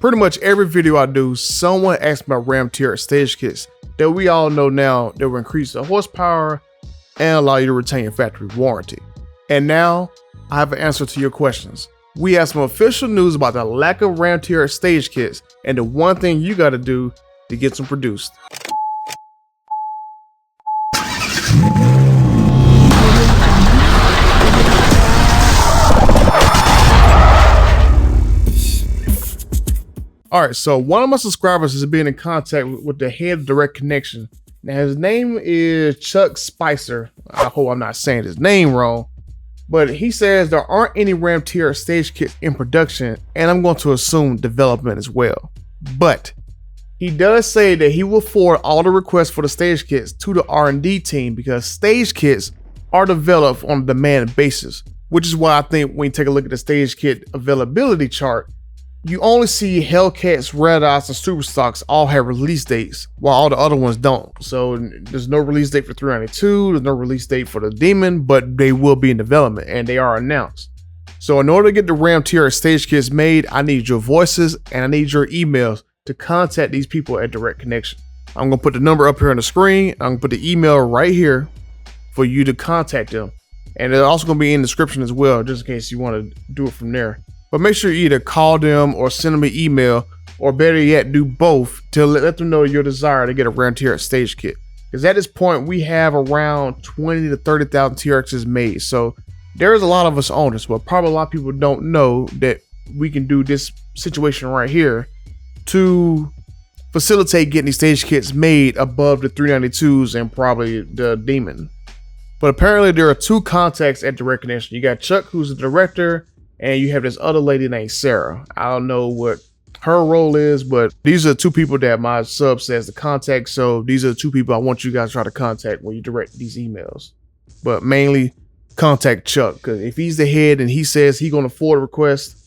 Pretty much every video I do, someone asks about Ram TRX Stage Kits that we all know now that will increase the horsepower and allow you to retain your factory warranty. And now, I have an answer to your questions. We have some official news about the lack of Ram TRX Stage Kits and the one thing you gotta do to get them produced. Alright, so one of my subscribers has been in contact with the head of Direct Connection. Now his name is Chuck Spicer. I hope I'm not saying his name wrong. But he says there aren't any Ram TRX Stage Kits in production, and I'm going to assume development as well. But he does say that he will forward all the requests for the Stage Kits to the R&D team because Stage Kits are developed on a demand basis, which is why I think when you take a look at the Stage Kit availability chart, you only see Hellcats, Redeyes, and Superstocks all have release dates, while all the other ones don't. So there's no release date for 392, there's no release date for the Demon, but they will be in development and they are announced. So in order to get the Ram TRX Stage Kits made, I need your voices and I need your emails to contact these people at Direct Connection. I'm gonna put the number up here on the screen. I'm gonna put the email right here for you to contact them. And it's also gonna be in the description as well, just in case you wanna do it from there. But make sure you either call them or send them an email, or better yet, do both to let them know your desire to get a Ram TRX Stage Kit. Because at this point, we have around 20 to 30,000 TRXs made. So there's a lot of us owners, but probably a lot of people don't know that we can do this situation right here to facilitate getting these Stage Kits made above the 392s and probably the Demon. But apparently there are two contacts at Direct Connection. You got Chuck, who's the director, and you have this other lady named Sarah. I don't know what her role is, but these are the two people that my sub says to contact. So these are the two people I want you guys to try to contact when you direct these emails. But mainly contact Chuck, because if he's the head and he says he's going to forward a request,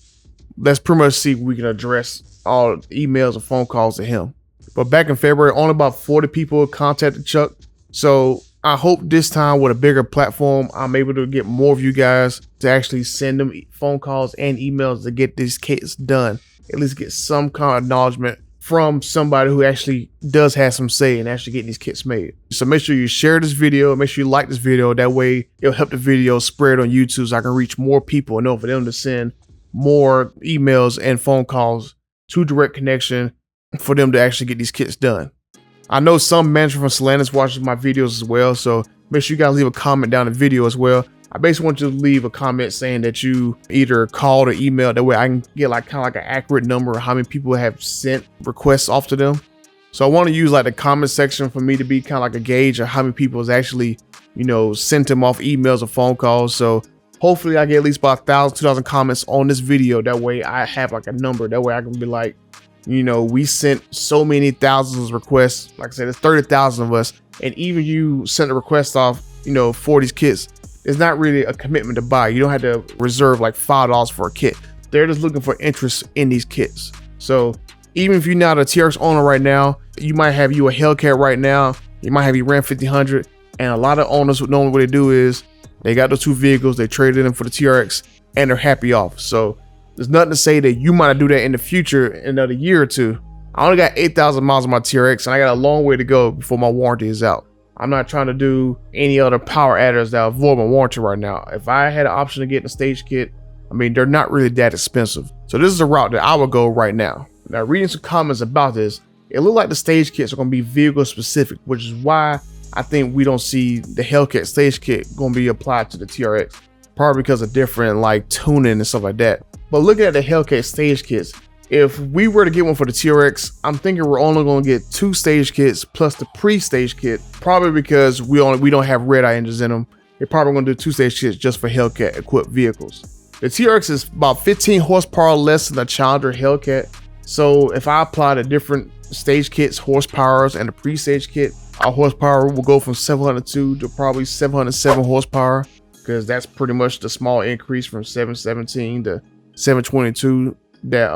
let's pretty much see if we can address all emails and phone calls to him. But back in February, only about 40 people contacted Chuck. So I hope this time with a bigger platform, I'm able to get more of you guys to actually send them phone calls and emails to get these kits done. At least get some kind of acknowledgement from somebody who actually does have some say in actually getting these kits made. So make sure you share this video, make sure you like this video. That way it'll help the video spread on YouTube so I can reach more people and know for them to send more emails and phone calls to Direct Connection for them to actually get these kits done. I know some manager from Stellantis watches my videos as well, so make sure you guys leave a comment down in the video as well. I basically want you to leave a comment saying that you either called or emailed. That way I can get like kind of like an accurate number of how many people have sent requests off to them. So I want to use like the comment section for me to be kind of like a gauge of how many people has actually, you know, sent them off emails or phone calls. So hopefully I get at least about 1,000, 2,000 comments on this video. That way I have like a number. That way I can be like, you know, we sent so many thousands of requests. Like I said, there's 30,000 of us, and even you sent a request off, you know, for these kits, it's not really a commitment to buy. You don't have to reserve like $5 for a kit. They're just looking for interest in these kits. So even if you're not a TRX owner right now, you might have you a Hellcat right now, you might have your Ram 1500, and a lot of owners normally what they do is they got those two vehicles, they traded them for the TRX, and they're happy off. So there's nothing to say that you might do that in the future in another year or two. I only got 8,000 miles on my TRX and I got a long way to go before my warranty is out. I'm not trying to do any other power adders that avoid my warranty right now. If I had an option to get a Stage Kit, I mean, they're not really that expensive. So this is a route that I would go right now. Now, reading some comments about this, it looked like the Stage Kits are going to be vehicle specific, which is why I think we don't see the Hellcat Stage Kit going to be applied to the TRX. Probably because of different like tuning and stuff like that. But looking at the Hellcat Stage Kits, if we were to get one for the TRX, I'm thinking we're only going to get 2 Stage Kits plus the pre-Stage Kit, probably because we don't have Redeye engines in them. They're probably going to do 2 Stage Kits just for Hellcat equipped vehicles. The TRX is about 15 horsepower less than the Challenger Hellcat. So if I apply the different Stage Kits horsepowers and the pre-Stage Kit, our horsepower will go from 702 to probably 707 horsepower, because that's pretty much the small increase from 717 to 722 that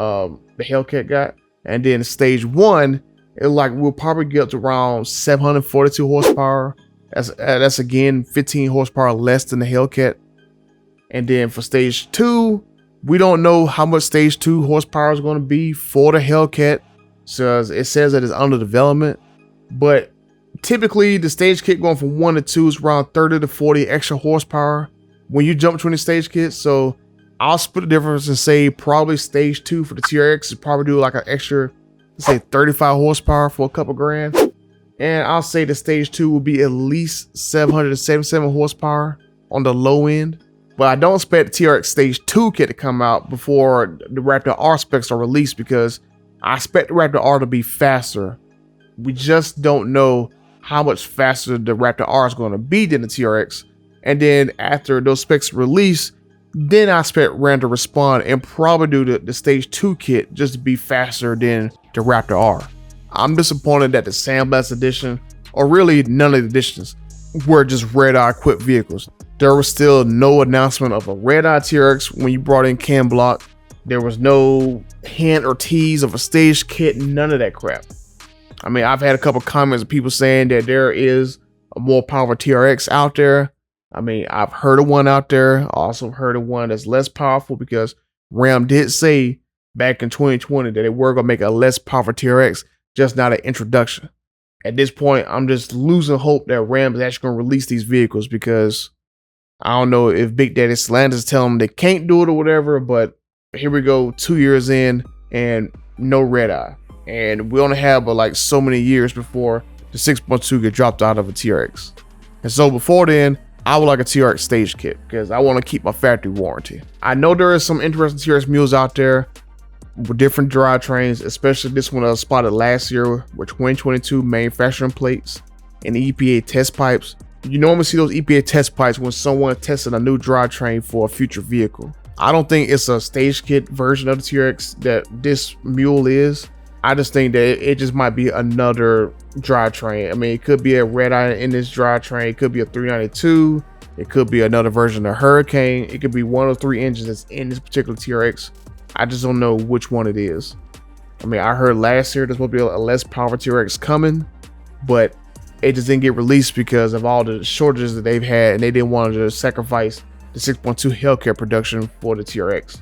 the Hellcat got. And then stage 1, it like we'll probably get up to around 742 horsepower. That's again 15 horsepower less than the Hellcat. And then for stage 2, We don't know how much stage 2 horsepower is going to be for the Hellcat, so it says that it's under development, but typically the stage kit going from 1 to 2 is around 30 to 40 extra horsepower when you jump between the stage kits. So I'll split the difference and say probably stage 2 for the TRX is probably do like an extra, let's say 35 horsepower for a couple grand. And I'll say the stage 2 will be at least 777 horsepower on the low end. But I don't expect the TRX Stage 2 kit to come out before the Raptor R specs are released, because I expect the Raptor R to be faster. We just don't know how much faster the Raptor R is going to be than the TRX. And then after those specs release, then I expect Ram to respond and probably do the Stage 2 kit just to be faster than the Raptor R. I'm disappointed that the Sandblast edition, or really none of the editions, were just Redeye equipped vehicles. There was still no announcement of a Redeye TRX when you brought in Cam Block. There was no hint or tease of a stage kit, none of that crap. I mean, I've had a couple comments of people saying that there is a more powerful TRX out there. I mean, I've heard of one out there. I also heard of one that's less powerful, because Ram did say back in 2020 that they were going to make a less powerful TRX, just not an introduction. At this point, I'm just losing hope that Ram is actually going to release these vehicles, because I don't know if Big Daddy Slanders tell them they can't do it or whatever, but here we go 2 years in and no Redeye. And we only have like so many years before the 6.2 get dropped out of a TRX. And so before then, I would like a TRX Stage Kit, because I want to keep my factory warranty. I know there is some interesting TRX mules out there with different drivetrains, especially this one I spotted last year with 2022 manufacturing plates and EPA test pipes. You normally see those EPA test pipes when someone tested a new drivetrain for a future vehicle. I don't think it's a stage kit version of the TRX that this mule is. I just think that it just might be another drivetrain. I mean, it could be a Redeye in this drivetrain. It could be a 392. It could be another version of Hurricane. It could be one of 3 engines that's in this particular TRX. I just don't know which one it is. I mean, I heard last year there's supposed to be a less powerful TRX coming, but it just didn't get released because of all the shortages that they've had, and they didn't want to sacrifice the 6.2 Hellcat production for the TRX.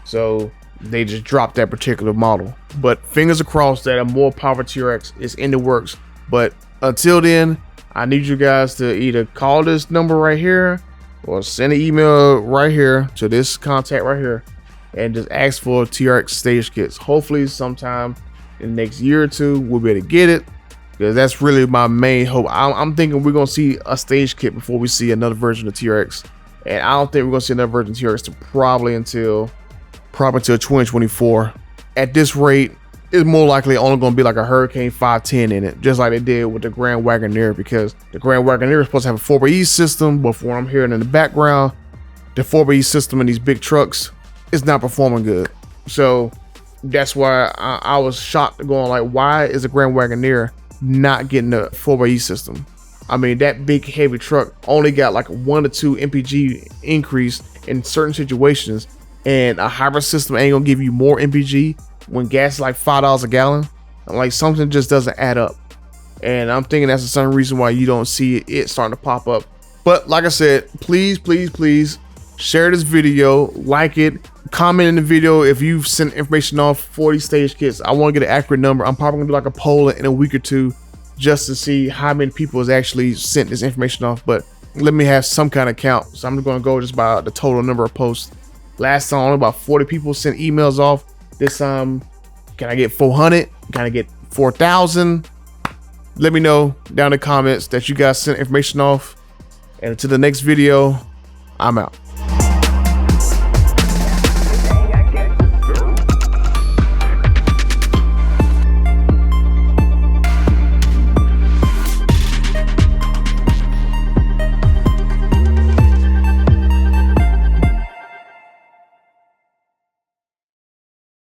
So they just dropped that particular model. But fingers crossed that a more powerful TRX is in the works. But until then, I need you guys to either call this number right here or send an email right here to this contact right here and just ask for TRX Stage Kits. Hopefully sometime in the next year or two, we'll be able to get it, because that's really my main hope. I'm thinking we're going to see a stage kit before we see another version of TRX. And I don't think we're going to see another version of TRX to probably until 2024. At this rate, it's more likely only going to be like a Hurricane 510 in it, just like they did with the Grand Wagoneer, because the Grand Wagoneer is supposed to have a 4xe system, but from what I'm hearing in the background, the 4xe system in these big trucks is not performing good. So that's why I was shocked, going like, why is the Grand Wagoneer not getting a 4xe system? I mean, that big heavy truck only got like 1 to 2 MPG increase in certain situations, and a hybrid system ain't gonna give you more MPG when gas is like $5 a gallon. Like, something just doesn't add up, and I'm thinking that's the same reason why you don't see it starting to pop up. But like I said, please share this video, like it, comment in the video if you've sent information off for these stage kits. I want to get an accurate number. I'm probably gonna do like a poll in a week or two just to see how many people has actually sent this information off, but let me have some kind of count. So I'm going to go just by the total number of posts. Last time only about 40 people sent emails off. This time, can I get 400? Can I get 4,000? Let me know down in the comments that you guys sent information off. And until the next video, I'm out.